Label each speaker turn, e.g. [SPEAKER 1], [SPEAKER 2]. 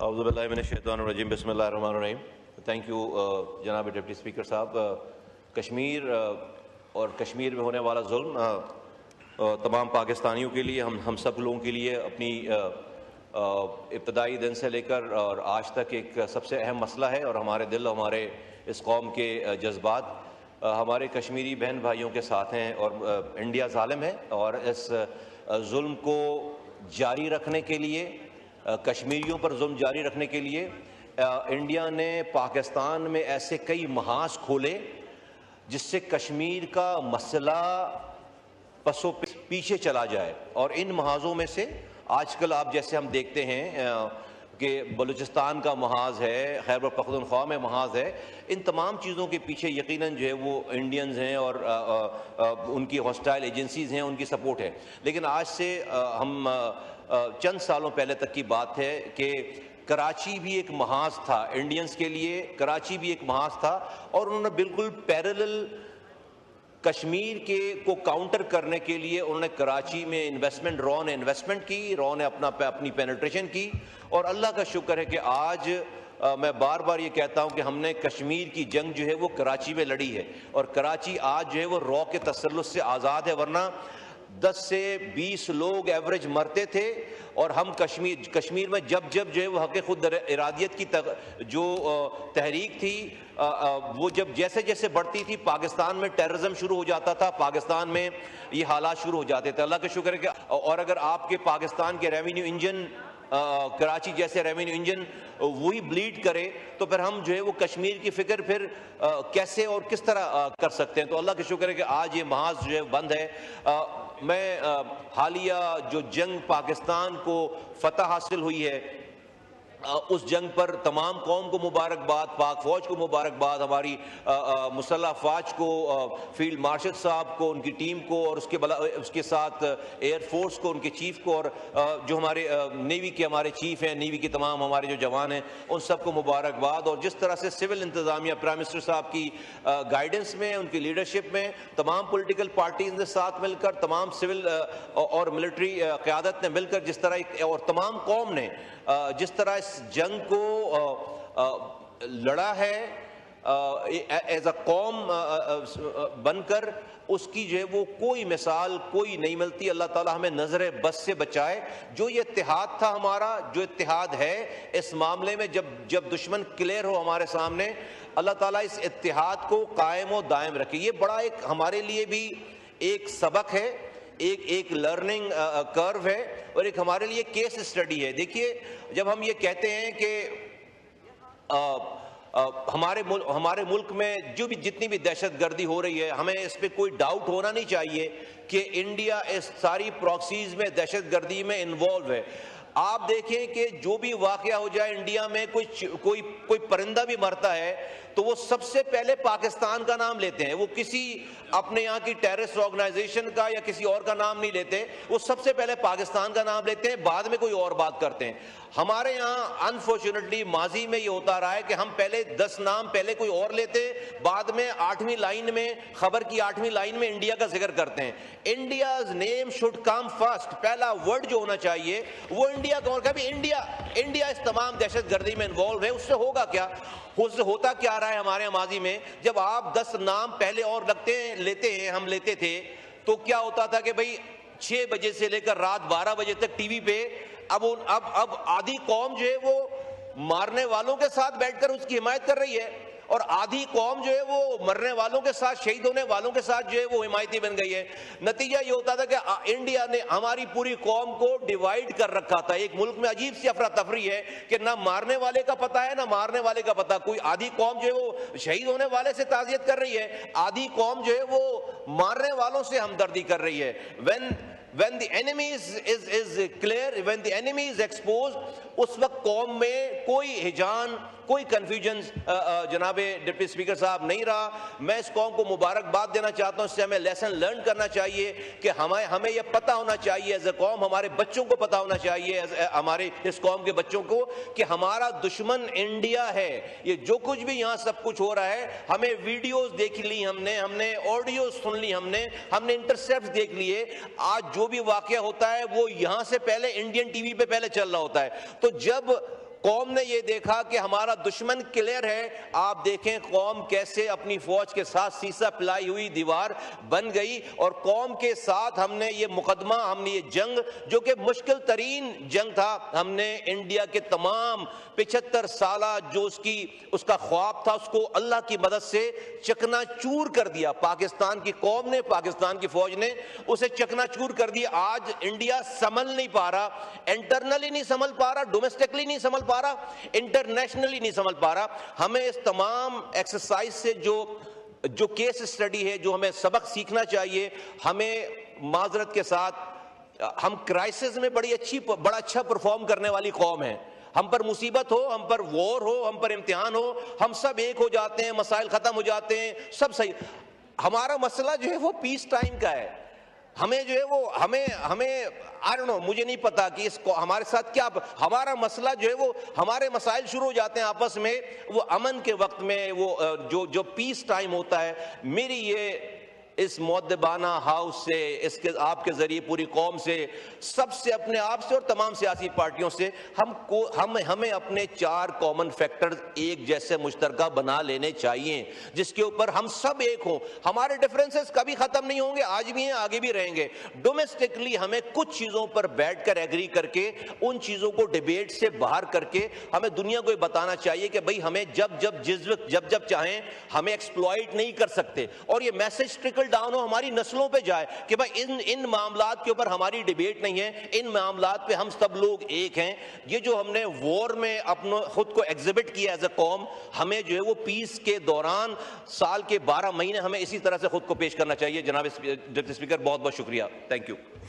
[SPEAKER 1] اعوذ باللہ من الشیطان الرجیم بسم اللہ الرحمن الرحیم. تھینک یو جناب ڈپٹی اسپیکر صاحب. کشمیر اور کشمیر میں ہونے والا ظلم تمام پاکستانیوں کے لیے ہم سب لوگوں کے لیے اپنی ابتدائی دن سے لے کر اور آج تک ایک سب سے اہم مسئلہ ہے. اور ہمارے دل ہمارے اس قوم کے جذبات ہمارے کشمیری بہن بھائیوں کے ساتھ ہیں. اور انڈیا ظالم ہے اور اس ظلم کو جاری رکھنے کے لیے کشمیریوں پر ظلم جاری رکھنے کے لیے انڈیا نے پاکستان میں ایسے کئی محاذ کھولے جس سے کشمیر کا مسئلہ پسو پیچھے چلا جائے. اور ان محاذوں میں سے آج کل آپ جیسے ہم دیکھتے ہیں کہ بلوچستان کا محاذ ہے, خیبر پختونخوا میں محاذ ہے. ان تمام چیزوں کے پیچھے یقیناً جو ہے وہ انڈینز ہیں اور ان کی ہاسٹائل ایجنسیز ہیں, ان کی سپورٹ ہے. لیکن آج سے ہم چند سالوں پہلے تک کی بات ہے کہ کراچی بھی ایک محاذ تھا انڈینز کے لیے. کراچی بھی ایک محاذ تھا اور انہوں نے بالکل پیرلل کشمیر کے کو کاؤنٹر کرنے کے لیے انہوں نے کراچی میں انویسٹمنٹ, رو نے انویسٹمنٹ کی, رو نے اپنی پینیٹریشن کی. اور اللہ کا شکر ہے کہ آج میں بار بار یہ کہتا ہوں کہ ہم نے کشمیر کی جنگ جو ہے وہ کراچی میں لڑی ہے اور کراچی آج جو ہے وہ رو کے تسلط سے آزاد ہے. ورنہ 10 سے 20 لوگ ایوریج مرتے تھے. اور ہم کشمیر میں جب جو ہے وہ حق خود ارادیت کی جو تحریک تھی وہ جب جیسے جیسے بڑھتی تھی پاکستان میں ٹیررزم شروع ہو جاتا تھا, پاکستان میں یہ حالات شروع ہو جاتے تھے. اللہ کا شکر ہے کہ اور اگر آپ کے پاکستان کے ریونیو انجن کراچی جیسے ریونیو انجن وہی بلیڈ کرے تو پھر ہم جو ہے وہ کشمیر کی فکر پھر کیسے اور کس طرح کر سکتے ہیں. تو اللہ کا شکر ہے کہ آج یہ محاذ جو ہے بند ہے. میں حالیہ جو جنگ پاکستان کو فتح حاصل ہوئی ہے اس جنگ پر تمام قوم کو مبارکباد, پاک فوج کو مبارکباد, ہماری مسلح افواج کو, فیلڈ مارشل صاحب کو, ان کی ٹیم کو, اور اس کے ساتھ ایئر فورس کو, ان کے چیف کو, اور جو ہمارے نیوی کے ہمارے چیف ہیں, نیوی کے تمام ہمارے جو جوان ہیں ان سب کو مبارکباد. اور جس طرح سے سول انتظامیہ پرائم منسٹر صاحب کی گائیڈنس میں, ان کی لیڈرشپ میں تمام پولیٹیکل پارٹیز نے ساتھ مل کر, تمام سول اور ملٹری قیادت نے مل کر جس طرح اور تمام قوم نے جس طرح اس جنگ کو لڑا ہے ایز اے قوم بن کر, اس کی جو ہے وہ کوئی مثال کوئی نہیں ملتی. اللہ تعالیٰ ہمیں نظر بس سے بچائے. جو یہ اتحاد تھا ہمارا, جو اتحاد ہے اس معاملے میں, جب دشمن کلیئر ہو ہمارے سامنے, اللہ تعالیٰ اس اتحاد کو قائم و دائم رکھے. یہ بڑا ایک ہمارے لیے بھی ایک سبق ہے, ایک لرننگ کرو ہے اور ایک ہمارے لیے کیس اسٹڈی ہے. دیکھیے جب ہم یہ کہتے ہیں کہ ہمارے ملک میں جو بھی جتنی بھی دہشت گردی ہو رہی ہے, ہمیں اس پہ کوئی ڈاؤٹ ہونا نہیں چاہیے کہ انڈیا اس ساری پراکسیز میں دہشت گردی میں انوالو ہے. آپ دیکھیں کہ جو بھی واقعہ ہو جائے انڈیا میں, کوئی پرندہ بھی مرتا ہے تو وہ سب سے پہلے پاکستان کا نام لیتے ہیں. وہ کسی اپنے یہاں کی ٹیررسٹ آرگنائزیشن کا یا کسی اور کا نام نہیں لیتے, وہ سب سے پہلے پاکستان کا نام لیتے ہیں, بعد میں کوئی اور بات کرتے ہیں. ہمارے یہاں انفارچونیٹلی ماضی میں یہ ہوتا رہا ہے کہ ہم پہلے 10 نام پہلے کوئی اور لیتے, بعد میں 8ویں لائن میں, خبر کی 8ویں لائن میں انڈیا کا ذکر کرتے ہیں. India's name should come first. پہلا ورڈ جو ہونا چاہیے وہ انڈیا کا ہوگا. انڈیا اس تمام دہشت گردی میں انوالو ہے. اس سے ہوگا کیا, اس سے ہوتا کیا رہا ہے ہمارے ماضی میں, جب آپ 10 نام پہلے اور ہم لیتے تھے تو کیا ہوتا تھا کہ بھئی 6 بجے سے لے کر رات 12 بجے تک ٹی وی پہ اب آدھی قوم جو ہے وہ مارنے والوں کے ساتھ بیٹھ کر اس کی حمایت کر رہی ہے, اور آدھی قوم جو ہے وہ مرنے والوں کے ساتھ, شہید ہونے والوں کے ساتھ جو ہے وہ حمایتی بن گئی ہے. نتیجہ یہ ہوتا تھا کہ انڈیا نے ہماری پوری قوم کو ڈیوائیڈ کر رکھا تھا. ایک ملک میں عجیب سی افراتفری ہے کہ نہ مارنے والے کا پتہ ہے نہ مارنے والے کا پتہ. کوئی آدھی قوم جو ہے وہ شہید ہونے والے سے تعزیت کر رہی ہے, آدھی قوم جو ہے وہ مارنے والوں سے ہمدردی کر رہی ہے. when the enemy is clear, when the enemy is exposed, اس وقت قوم میں کوئی ہجان, کوئی کنفیوژن جناب ڈپٹی اسپیکر صاحب نہیں رہا. میں اس قوم کو مبارکباد دینا چاہتا ہوں. اس سے ہمیں لیسن لرن کرنا چاہیے کہ ہمیں یہ پتہ ہونا چاہیے ایز اے قوم, ہمارے بچوں کو پتہ ہونا چاہیے ہمارے اس قوم کے بچوں کو کہ ہمارا دشمن انڈیا ہے. یہ جو کچھ بھی یہاں سب کچھ ہو رہا ہے, ہمیں ویڈیوز دیکھ لی, ہم نے آڈیوز سن لی, ہم نے انٹرسیپٹ دیکھ لیے. آج جو بھی واقعہ ہوتا ہے وہ یہاں سے پہلے انڈین ٹی وی پہ پہلے چل رہا ہوتا ہے. تو جب قوم نے یہ دیکھا کہ ہمارا دشمن کلیئر ہے. آپ دیکھیں قوم کیسے اپنی فوج کے ساتھ سیسا پلائی ہوئی دیوار بن گئی, اور قوم کے ساتھ ہم نے یہ مقدمہ, ہم نے یہ جنگ جو کہ مشکل ترین جنگ تھا, ہم نے انڈیا کے تمام 75 سالہ جو اس کا خواب تھا, اس کو اللہ کی مدد سے چکنا چور کر دیا. پاکستان کی قوم نے, پاکستان کی فوج نے اسے چکنا چور کر دیا. آج انڈیا سنبھل نہیں پا رہا, انٹرنلی نہیں سنبھل پا رہا, ڈومیسٹکلی نہیں سنبھل پا رہا, انٹرنیشنلی نہیں سنبھل پا رہا. ہمیں اس تمام ایکسرسائز سے جو کیس اسٹڈی ہے, جو ہمیں سبق سیکھنا چاہیے, ہمیں معذرت کے ساتھ ہم کرائسس میں بڑا اچھا پرفارم کرنے والی قوم ہے. ہم پر مصیبت ہو, ہم پر وار ہو, ہم پر امتحان ہو, ہم سب ایک ہو جاتے ہیں, مسائل ختم ہو جاتے ہیں, سب صحیح. ہمارا مسئلہ جو ہے وہ پیس ٹائم کا ہے. ہمیں جو ہے وہ ہمیں I don't know, مجھے نہیں پتا کہ اس کو ہمارے ساتھ کیا, ہمارا مسئلہ جو ہے وہ, ہمارے مسائل شروع ہو جاتے ہیں آپس میں وہ امن کے وقت میں, وہ جو پیس ٹائم ہوتا ہے. میری یہ اس مؤدبانہ ہاؤس سے, اس کے آپ کے ذریعے پوری قوم سے, سب سے, اپنے آپ سے اور تمام سیاسی پارٹیوں سے, ہمیں اپنے 4 کامن فیکٹر ایک جیسے مشترکہ بنا لینے چاہیے جس کے اوپر ہم سب ایک ہوں. ہمارے ڈفرینسز کبھی ختم نہیں ہوں گے, آج بھی ہیں, آگے بھی رہیں گے. ڈومیسٹکلی ہمیں کچھ چیزوں پر بیٹھ کر ایگری کر کے, ان چیزوں کو ڈیبیٹ سے باہر کر کے ہمیں دنیا کو یہ بتانا چاہیے کہ بھئی ہمیں جب چاہیں ہمیں ایکسپلائٹ نہیں کر سکتے. اور یہ میسج ٹرکل ڈاؤن ہو, ہماری نسلوں پہ جائے کہ بھائی ان معاملات کے اوپر ہماری ڈیبیٹ نہیں ہے, ان معاملات پہ ہم سب لوگ ایک ہیں. یہ جو ہم نے وار میں اپنا خود کو ایگزبٹ کیا ایز اے قوم, ہمیں جو ہے وہ پیس کے دوران سال کے 12 مہینے ہمیں اسی طرح سے خود کو پیش کرنا چاہیے. جناب ڈپٹی اسپیکر, بہت بہت شکریہ. Thank you.